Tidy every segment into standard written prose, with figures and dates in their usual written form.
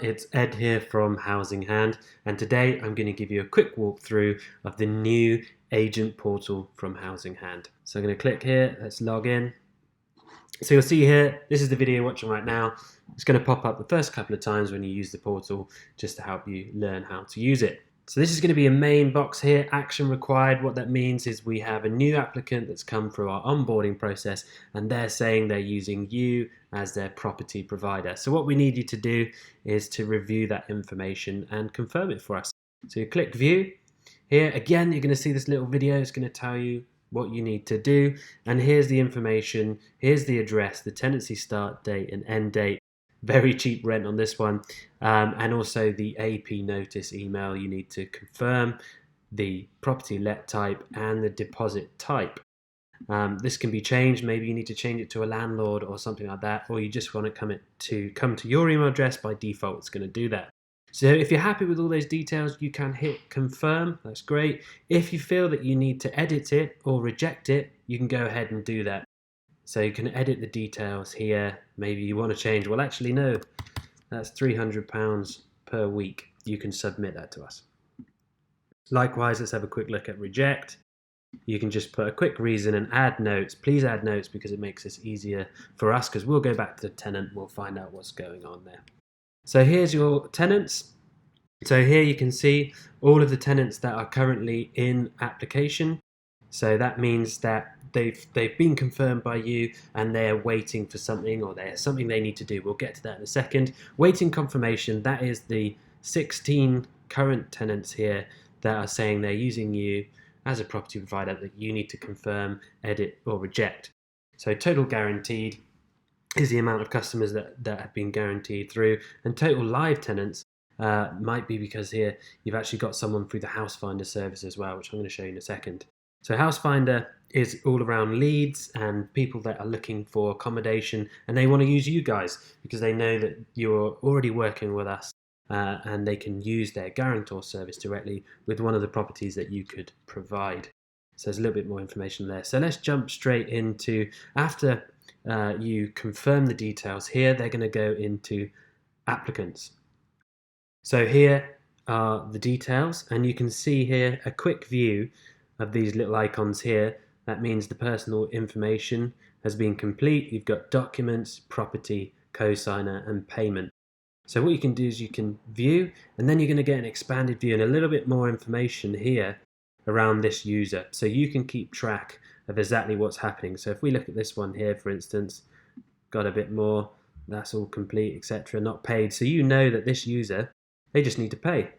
It's Ed here from Housing Hand, and today I'm going to give you a quick walkthrough of the new agent portal from Housing Hand. So I'm going to click here, let's log in. So you'll see here, this is the video you're watching right now. It's going to pop up the first couple of times when you use the portal just to help you learn how to use it. So this is going to be a main box here, action required. What that means is we have a new applicant that's come through our onboarding process and they're saying they're using you as their property provider. So what we need you to do is to review that information and confirm it for us. So you click view. Here again, you're going to see this little video. It's going to tell you what you need to do. And here's the information. Here's the address, the tenancy start date and end date. Very cheap rent on this one, and also the AP notice email. You need to confirm the property let type and the deposit type. This can be changed. Maybe you need to change it to a landlord or something like that, or you just want to come to your email address. By default, it's going to do that. So if you're happy with all those details, you can hit confirm. That's great. If you feel that you need to edit it or reject it, you can go ahead and do that. So you can edit the details here. Maybe you want to change, well actually no, that's £300 per week. You can submit that to us. Likewise, let's have a quick look at reject. You can just put a quick reason and add notes. Please add notes because it makes this easier for us, because we'll go back to the tenant, we'll find out what's going on there. So here's your tenants. So here you can see all of the tenants that are currently in application. So that means that they've been confirmed by you and they're waiting for something, or there's something they need to do. We'll get to that in a second. Waiting confirmation, that is the 16 current tenants here that are saying they're using you as a property provider that you need to confirm, edit or reject. So total guaranteed is the amount of customers that have been guaranteed through, and total live tenants might be because here you've actually got someone through the House Finder service as well, which I'm going to show you in a second. So House Finder is all around leads and people that are looking for accommodation, and they want to use you guys because they know that you're already working with us, and they can use their guarantor service directly with one of the properties that you could provide. So there's a little bit more information there. So let's jump straight into, after you confirm the details here, they're going to go into applicants. So here are the details, and you can see here a quick view of these little icons here. That means the personal information has been complete. You've got documents, property, cosigner and payment. So what you can do is you can view, and then you're going to get an expanded view and a little bit more information here around this user, so you can keep track of exactly what's happening. So if we look at this one here, for instance, got a bit more, that's all complete, etc., not paid. So you know that this user, they just need to pay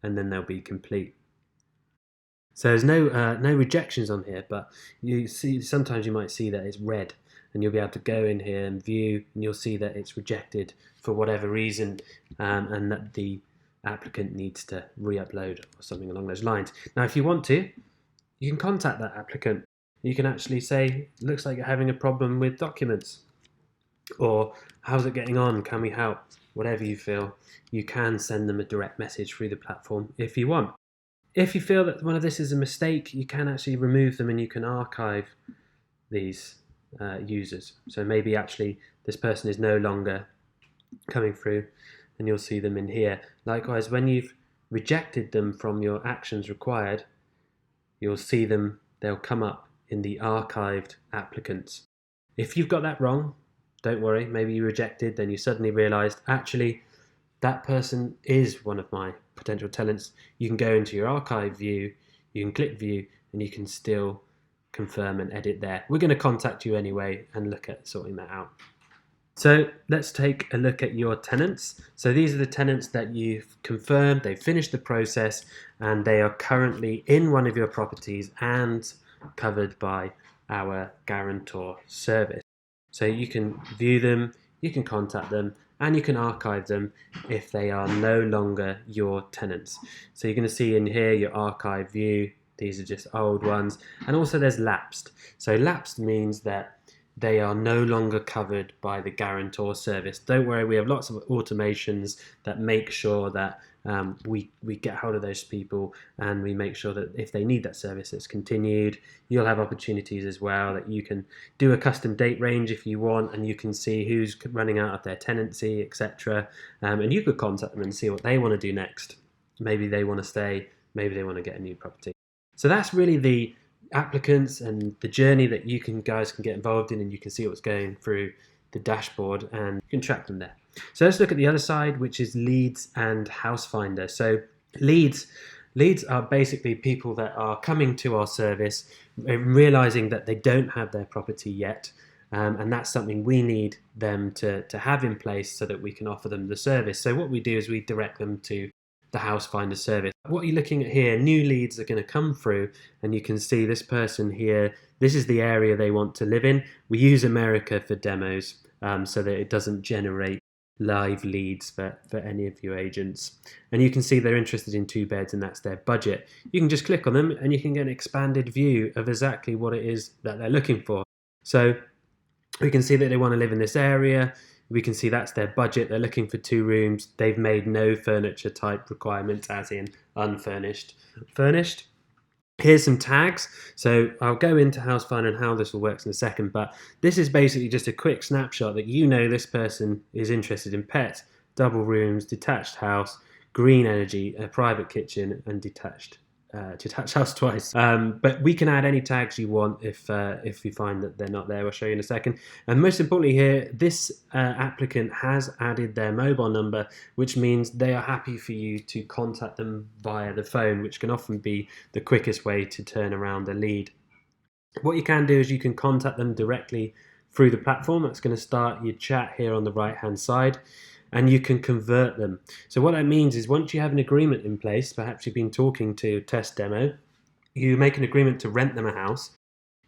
and then they'll be complete. So there's no rejections on here, but you see sometimes you might see that it's red, and you'll be able to go in here and view, and you'll see that it's rejected for whatever reason, and that the applicant needs to re-upload or something along those lines. Now if you want to, you can contact that applicant. You can actually say, looks like you're having a problem with documents, or how's it getting on, can we help? Whatever you feel, you can send them a direct message through the platform if you want. If you feel that one of this is a mistake, you can actually remove them and you can archive these users. So maybe actually this person is no longer coming through, and you'll see them in here. Likewise, when you've rejected them from your actions required, you'll see them, they'll come up in the archived applicants. If you've got that wrong, don't worry, maybe you rejected, then you suddenly realized actually that person is one of my potential tenants. You can go into your archive view, you can click view, and you can still confirm and edit there. We're going to contact you anyway and look at sorting that out. So let's take a look at your tenants. So these are the tenants that you've confirmed, they've finished the process, and they are currently in one of your properties and covered by our guarantor service. So you can view them, you can contact them, and you can archive them if they are no longer your tenants. So you're going to see in here your archive view, these are just old ones, and also there's lapsed. So lapsed means that they are no longer covered by the guarantor service. Don't worry, we have lots of automations that make sure that we get hold of those people, and we make sure that if they need that service, it's continued. You'll have opportunities as well that you can do a custom date range if you want, and you can see who's running out of their tenancy, etc. And you could contact them and see what they want to do next. Maybe they want to stay, maybe they want to get a new property. So that's really the applicants and the journey that guys can get involved in, and you can see what's going through the dashboard and you can track them there. So let's look at the other side, which is leads and house finder. So leads are basically people that are coming to our service realizing that they don't have their property yet, and that's something we need them to have in place so that we can offer them the service. So what we do is we direct them to the house finder service. What you're looking at here, new leads are going to come through, and you can see this person here, this is the area they want to live in. We use America for demos so that it doesn't generate live leads for any of your agents. And you can see they're interested in 2 beds, and that's their budget. You can just click on them and you can get an expanded view of exactly what it is that they're looking for. So we can see that they want to live in this area. We can see that's their budget. They're looking for 2 rooms. They've made no furniture type requirements, as in unfurnished. Furnished. Here's some tags. So I'll go into House Finder and how this all works in a second, but this is basically just a quick snapshot that this person is interested in pets, double rooms, detached house, green energy, a private kitchen, and detached house twice. But we can add any tags you want if we find that they're not there. I'll show you in a second. And most importantly here, this applicant has added their mobile number, which means they are happy for you to contact them via the phone, which can often be the quickest way to turn around a lead. What you can do is you can contact them directly through the platform. That's going to start your chat here on the right hand side, and you can convert them. So what that means is once you have an agreement in place, perhaps you've been talking to Test Demo, you make an agreement to rent them a house.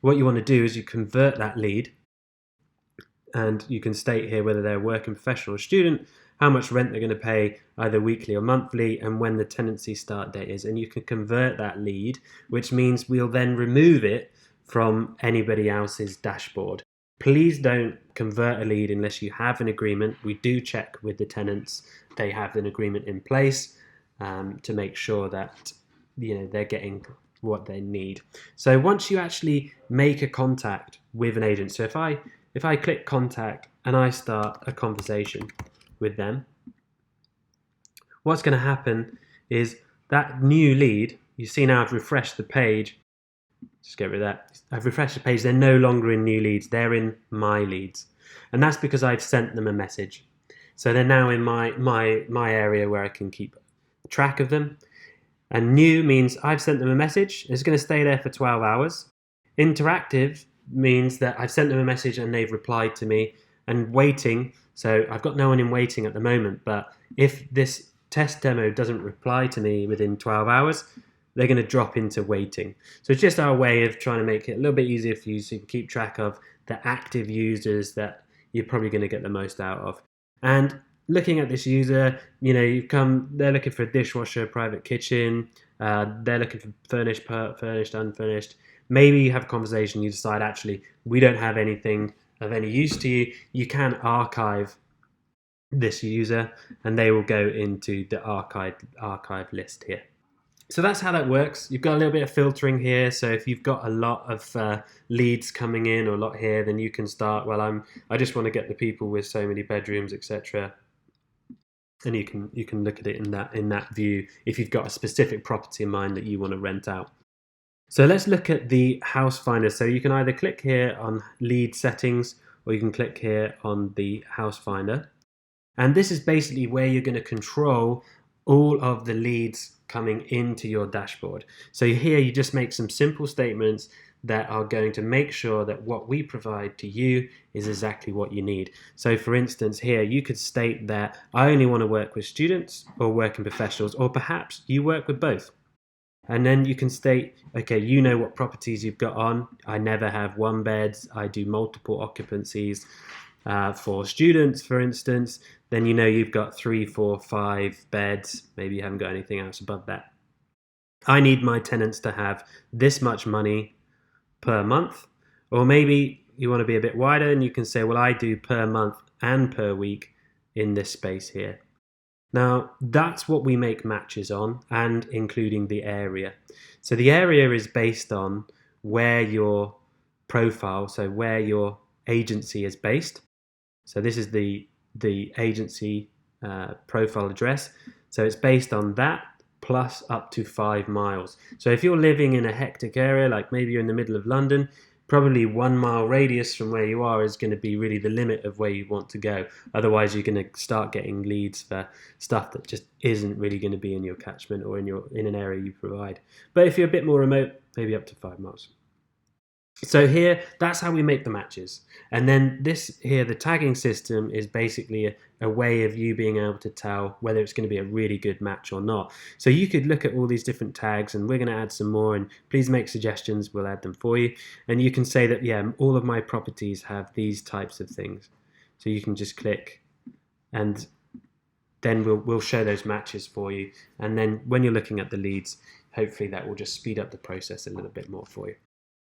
What you want to do is you convert that lead, and you can state here whether they're a working professional or student, how much rent they're going to pay either weekly or monthly, and when the tenancy start date is. And you can convert that lead, which means we'll then remove it from anybody else's dashboard. Please don't convert a lead unless you have an agreement. We do check with the tenants they have an agreement in place to make sure that they're getting what they need. So once you actually make a contact with an agent, so if I click contact and I start a conversation with them, what's going to happen is that new lead, you see now I've refreshed the page. Just get rid of that. I've refreshed the page. They're no longer in new leads. They're in my leads. And that's because I've sent them a message. So they're now in my area where I can keep track of them. And new means I've sent them a message. It's going to stay there for 12 hours. Interactive means that I've sent them a message and they've replied to me. And waiting, so I've got no one in waiting at the moment, but if this test demo doesn't reply to me within 12 hours, they're going to drop into waiting. So it's just our way of trying to make it a little bit easier for you so you can keep track of the active users that you're probably going to get the most out of. And looking at this user, they're looking for a dishwasher, private kitchen, they're looking for furnished, unfurnished. Maybe you have a conversation, you decide actually we don't have anything of any use to you. You can archive this user and they will go into the archive list here. So that's how that works. You've got a little bit of filtering here. So if you've got a lot of leads coming in or a lot here, then you can start, I just want to get the people with so many bedrooms, etc. And you can look at it in that view if you've got a specific property in mind that you want to rent out. So let's look at the house finder. So you can either click here on lead settings or you can click here on the house finder. And this is basically where you're going to control all of the leads coming into your dashboard. So here you just make some simple statements that are going to make sure that what we provide to you is exactly what you need. So for instance, here you could state that I only want to work with students or working professionals, or perhaps you work with both. And then you can state, okay, you know what properties you've got on. I never have 1 beds. I do multiple occupancies. For students, for instance, then you've got 3, 4, 5 beds. Maybe you haven't got anything else above that. I need my tenants to have this much money per month. Or maybe you want to be a bit wider, and you can say, well, I do per month and per week in this space here. Now, that's what we make matches on, and including the area. So the area is based on where your profile, so where your agency is based. So this is the agency profile address. So it's based on that plus up to 5 miles. So if you're living in a hectic area, like maybe you're in the middle of London, probably 1 mile radius from where you are is going to be really the limit of where you want to go. Otherwise, you're going to start getting leads for stuff that just isn't really going to be in your catchment or in an area you provide. But if you're a bit more remote, maybe up to 5 miles. So here, that's how we make the matches. And then this here, the tagging system is basically a way of you being able to tell whether it's going to be a really good match or not. So you could look at all these different tags, and we're going to add some more, and please make suggestions, we'll add them for you. And you can say that, yeah, all of my properties have these types of things. So you can just click, and then we'll show those matches for you. And then when you're looking at the leads, hopefully that will just speed up the process a little bit more for you.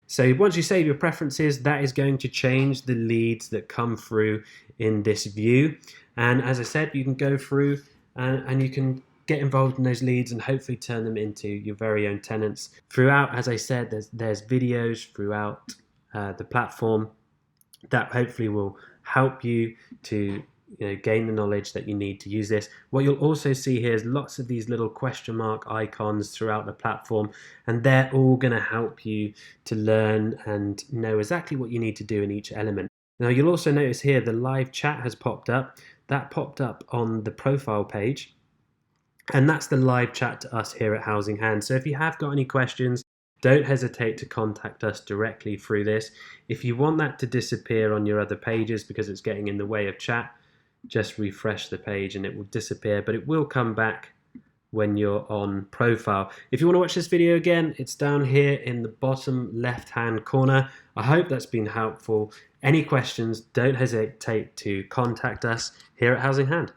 So once you save your preferences, that is going to change the leads that come through in this view. And as I said, you can go through and you can get involved in those leads and hopefully turn them into your very own tenants. Throughout, as I said, there's videos throughout the platform that hopefully will help you to gain the knowledge that you need to use this. What you'll also see here is lots of these little question mark icons throughout the platform, and they're all going to help you to learn and know exactly what you need to do in each element. Now you'll also notice here the live chat has popped up. That popped up on the profile page, and that's the live chat to us here at Housing Hand. So if you have got any questions, don't hesitate to contact us directly through this. If you want that to disappear on your other pages because it's getting in the way of chat, just refresh the page and it will disappear, but it will come back when you're on profile. If you want to watch this video again, it's down here in the bottom left hand corner. I hope that's been helpful. Any questions, don't hesitate to contact us here at Housing Hand.